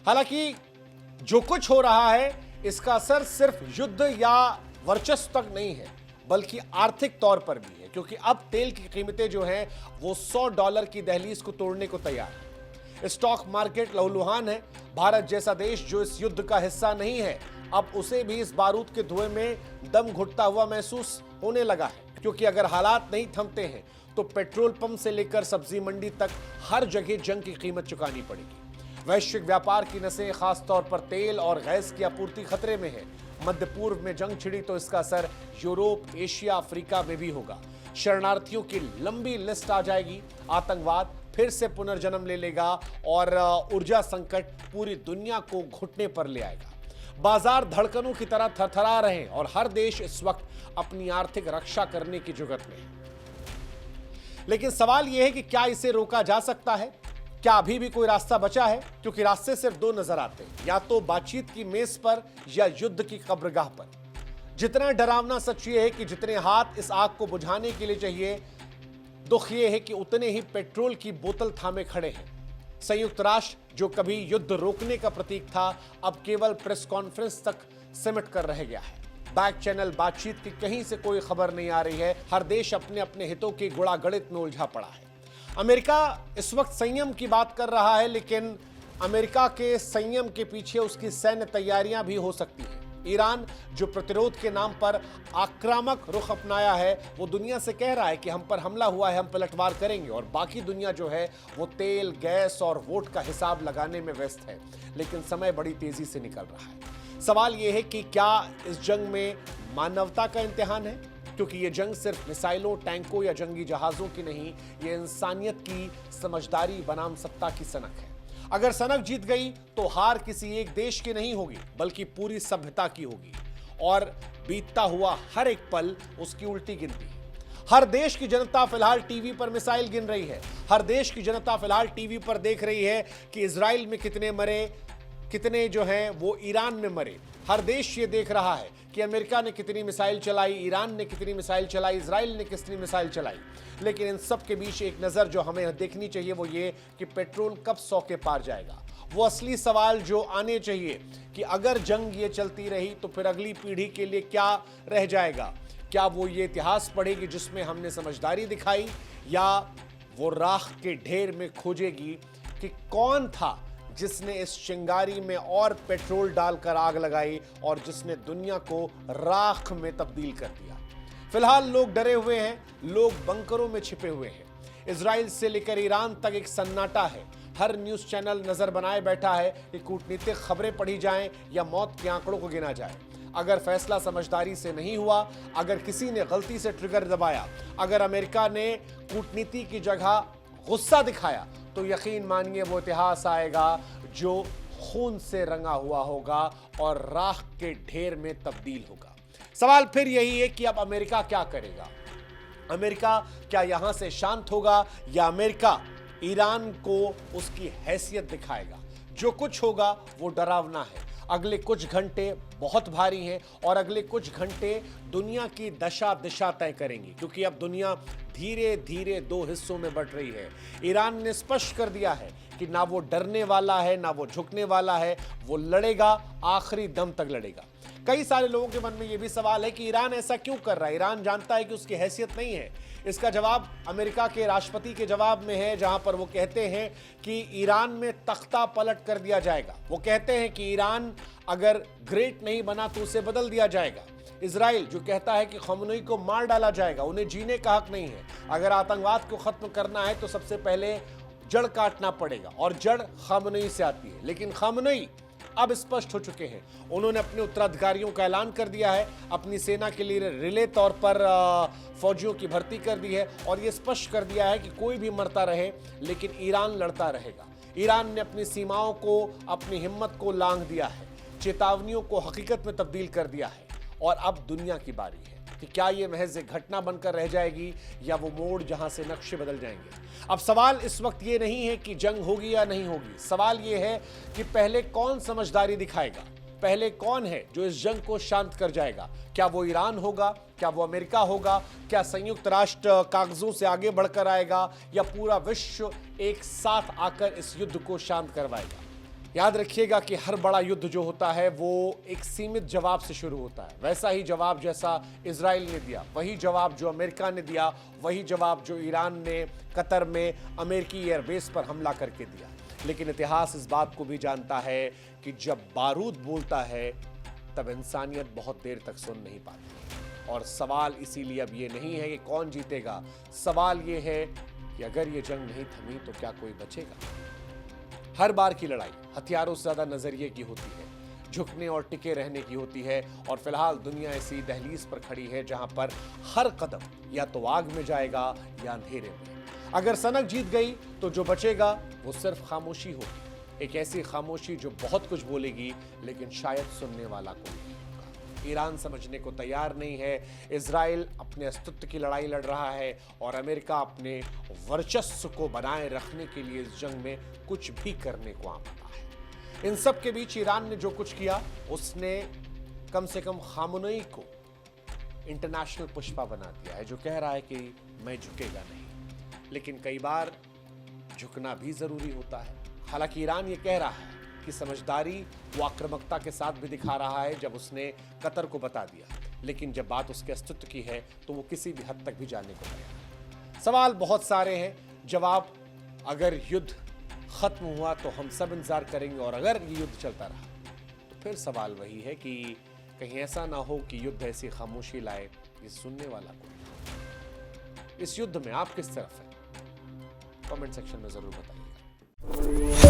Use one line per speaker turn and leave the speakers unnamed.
हालांकि जो कुछ हो रहा है इसका असर सिर्फ युद्ध या वर्चस्व तक नहीं है, बल्कि आर्थिक तौर पर भी है, क्योंकि अब तेल की कीमतें जो हैं वो $100 की दहलीज को तोड़ने को तैयार है। स्टॉक मार्केट लहूलुहान है। भारत जैसा देश जो इस युद्ध का हिस्सा नहीं है, अब उसे भी इस बारूद के धुएं में दम घुटता हुआ महसूस होने लगा है, क्योंकि अगर हालात नहीं थमते हैं तो पेट्रोल पंप से लेकर सब्जी मंडी तक हर जगह जंग की कीमत चुकानी पड़ेगी। वैश्विक व्यापार की नसें खासतौर पर तेल और गैस की आपूर्ति खतरे में है। मध्य पूर्व में जंग छिड़ी तो इसका असर यूरोप, एशिया, अफ्रीका में भी होगा। शरणार्थियों की लंबी लिस्ट आ जाएगी। आतंकवाद फिर से पुनर्जन्म ले लेगा और ऊर्जा संकट पूरी दुनिया को घुटने पर ले आएगा। बाजार धड़कनों की तरह थरथरा रहे हैं और हर देश इस वक्त अपनी आर्थिक रक्षा करने की जुगत में है। लेकिन सवाल यह है कि क्या इसे रोका जा सकता है? क्या अभी भी कोई रास्ता बचा है? क्योंकि रास्ते सिर्फ दो नजर आते हैं, या तो बातचीत की मेज पर या युद्ध की कब्रगाह पर। जितना डरावना सच ये है कि जितने हाथ इस आग को बुझाने के लिए चाहिए, दुख ये है कि उतने ही पेट्रोल की बोतल थामे खड़े हैं। संयुक्त राष्ट्र जो कभी युद्ध रोकने का प्रतीक था, अब केवल प्रेस कॉन्फ्रेंस तक सिमट कर रह गया है। बैक चैनल बातचीत की कहीं से कोई खबर नहीं आ रही है। हर देश अपने अपने हितों के गुड़ागड़ित में उलझा पड़ा है। अमेरिका इस वक्त संयम की बात कर रहा है, लेकिन अमेरिका के संयम के पीछे उसकी सैन्य तैयारियां भी हो सकती हैं। ईरान जो प्रतिरोध के नाम पर आक्रामक रुख अपनाया है, वो दुनिया से कह रहा है कि हम पर हमला हुआ है, हम पलटवार करेंगे, और बाकी दुनिया जो है वो तेल, गैस और वोट का हिसाब लगाने में व्यस्त है। लेकिन समय बड़ी तेजी से निकल रहा है। सवाल यह है कि क्या इस जंग में मानवता का इम्तिहान है? क्योंकि ये जंग सिर्फ मिसाइलों, टैंकों या जंगी जहाजों की नहीं, ये इंसानियत की समझदारी बनाम सत्ता की सनक है। अगर सनक जीत गई तो हार किसी एक देश की नहीं होगी, बल्कि पूरी सभ्यता की होगी, और बीतता हुआ हर एक पल उसकी उल्टी गिनती है। हर देश की जनता फिलहाल टीवी पर मिसाइल गिन रही है। हर देश की जनता फिलहाल टीवी पर देख रही है कि इजराइल में कितने मरे, कितने जो हैं वो ईरान में मरे। हर देश ये देख रहा है कि अमेरिका ने कितनी मिसाइल चलाई, ईरान ने कितनी मिसाइल चलाई, इजराइल ने कितनी मिसाइल चलाई। लेकिन इन सब के बीच एक नज़र जो हमें देखनी चाहिए वो ये कि पेट्रोल कब 100 के पार जाएगा। वो असली सवाल जो आने चाहिए कि अगर जंग ये चलती रही तो फिर अगली पीढ़ी के लिए क्या रह जाएगा? क्या वो ये इतिहास पढ़ेगी जिसमें हमने समझदारी दिखाई, या वो राख के ढेर में खोजेगी कि कौन था जिसने इस चिंगारी में और पेट्रोल डालकर आग लगाई और जिसने दुनिया को राख में तब्दील कर दिया? फिलहाल लोग डरे हुए हैं, लोग बंकरों में छिपे हुए हैं। इजराइल से लेकर ईरान तक एक सन्नाटा है। हर न्यूज चैनल नजर बनाए बैठा है कि कूटनीतिक खबरें पढ़ी जाएं या मौत के आंकड़ों को गिना जाए। अगर फैसला समझदारी से नहीं हुआ, अगर किसी ने गलती से ट्रिगर दबाया, अगर अमेरिका ने कूटनीति की जगह गुस्सा दिखाया, तो यकीन मानिए वो इतिहास आएगा जो खून से रंगा हुआ होगा और राख के ढेर में तब्दील होगा। सवाल फिर यही है कि अब अमेरिका क्या करेगा? अमेरिका क्या यहां से शांत होगा, या अमेरिका ईरान को उसकी हैसियत दिखाएगा? जो कुछ होगा वो डरावना है। अगले कुछ घंटे बहुत भारी हैं और अगले कुछ घंटे दुनिया की दशा दिशा तय करेंगी, क्योंकि अब दुनिया धीरे धीरे दो हिस्सों में बंट रही है। ईरान ने स्पष्ट कर दिया है कि ना वो डरने वाला है, ना वो झुकने वाला है, वो लड़ेगा, आखिरी दम तक लड़ेगा। कई सारे लोगों के मन में ये भी सवाल है कि ईरान ऐसा क्यों कर रहा है? ईरान जानता है कि उसकी हैसियत नहीं है। इसका जवाब अमेरिका के राष्ट्रपति के जवाब में है, जहां पर वो कहते हैं कि ईरान में तख्ता पलट कर दिया जाएगा। वो कहते हैं कि ईरान अगर ग्रेट नहीं बना तो उसे बदल दिया जाएगा। इजराइल जो कहता है कि खमेनी को मार डाला जाएगा, उन्हें जीने का हक नहीं है। अगर आतंकवाद को खत्म करना है तो सबसे पहले जड़ काटना पड़ेगा, और जड़ खमेनी से आती है। लेकिन खमेनी अब स्पष्ट हो चुके हैं। उन्होंने अपने उत्तराधिकारियों का ऐलान कर दिया है, अपनी सेना के लिए रिले तौर पर फौजियों की भर्ती कर दी है, और ये स्पष्ट कर दिया है कि कोई भी मरता रहे लेकिन ईरान लड़ता रहेगा। ईरान ने अपनी सीमाओं को, अपनी हिम्मत को लांघ दिया है, चेतावनियों को हकीकत में तब्दील कर दिया है, और अब दुनिया की बारी है कि क्या ये महज एक घटना बनकर रह जाएगी या वो मोड़ जहां से नक्शे बदल जाएंगे। अब सवाल इस वक्त ये नहीं है कि जंग होगी या नहीं होगी, सवाल ये है कि पहले कौन समझदारी दिखाएगा, पहले कौन है जो इस जंग को शांत कर जाएगा। क्या वो ईरान होगा, क्या वो अमेरिका होगा, क्या संयुक्त राष्ट्र कागजों से आगे बढ़कर आएगा, या पूरा विश्व एक साथ आकर इस युद्ध को शांत करवाएगा? याद रखिएगा कि हर बड़ा युद्ध जो होता है वो एक सीमित जवाब से शुरू होता है। वैसा ही जवाब जैसा इजराइल ने दिया, वही जवाब जो अमेरिका ने दिया, वही जवाब जो ईरान ने कतर में अमेरिकी एयरबेस पर हमला करके दिया। लेकिन इतिहास इस बात को भी जानता है कि जब बारूद बोलता है तब इंसानियत बहुत देर तक सुन नहीं पाती। और सवाल इसीलिए अब ये नहीं है कि कौन जीतेगा, सवाल ये है कि अगर ये जंग नहीं थमी तो क्या कोई बचेगा। हर बार की लड़ाई हथियारों से ज्यादा नजरिए की होती है, झुकने और टिके रहने की होती है। और फिलहाल दुनिया ऐसी दहलीज पर खड़ी है जहां पर हर कदम या तो आग में जाएगा या अंधेरे में। अगर सनक जीत गई तो जो बचेगा वो सिर्फ खामोशी होगी, एक ऐसी खामोशी जो बहुत कुछ बोलेगी लेकिन शायद सुनने वाला कोई नहीं होगा। ईरान समझने को तैयार नहीं है, इजराइल अपने अस्तित्व की लड़ाई लड़ रहा है और अमेरिका अपने वर्चस्व को बनाए रखने के लिए इस जंग में कुछ भी करने को आमादा है। इन सब के बीच ईरान ने जो कुछ किया उसने कम से कम खामनेई को इंटरनेशनल पुष्पा बना दिया है, जो कह रहा है कि मैं झुकेगा नहीं। लेकिन कई बार झुकना भी जरूरी होता है। हालांकि ईरान ये कह रहा है कि समझदारी वो आक्रामकता के साथ भी दिखा रहा है जब उसने कतर को बता दिया, लेकिन जब बात उसके अस्तित्व की है तो वो किसी भी हद तक भी जाने को तैयार है। सवाल बहुत सारे हैं, जवाब अगर युद्ध खत्म हुआ तो हम सब इंतजार करेंगे और अगर ये युद्ध चलता रहा तो फिर सवाल वही है कि कहीं ऐसा ना हो कि युद्ध ऐसी खामोशी लाए ये सुनने वाला कोई। इस युद्ध में आप किस तरफ हैं? कमेंट सेक्शन में जरूर बताइएगा।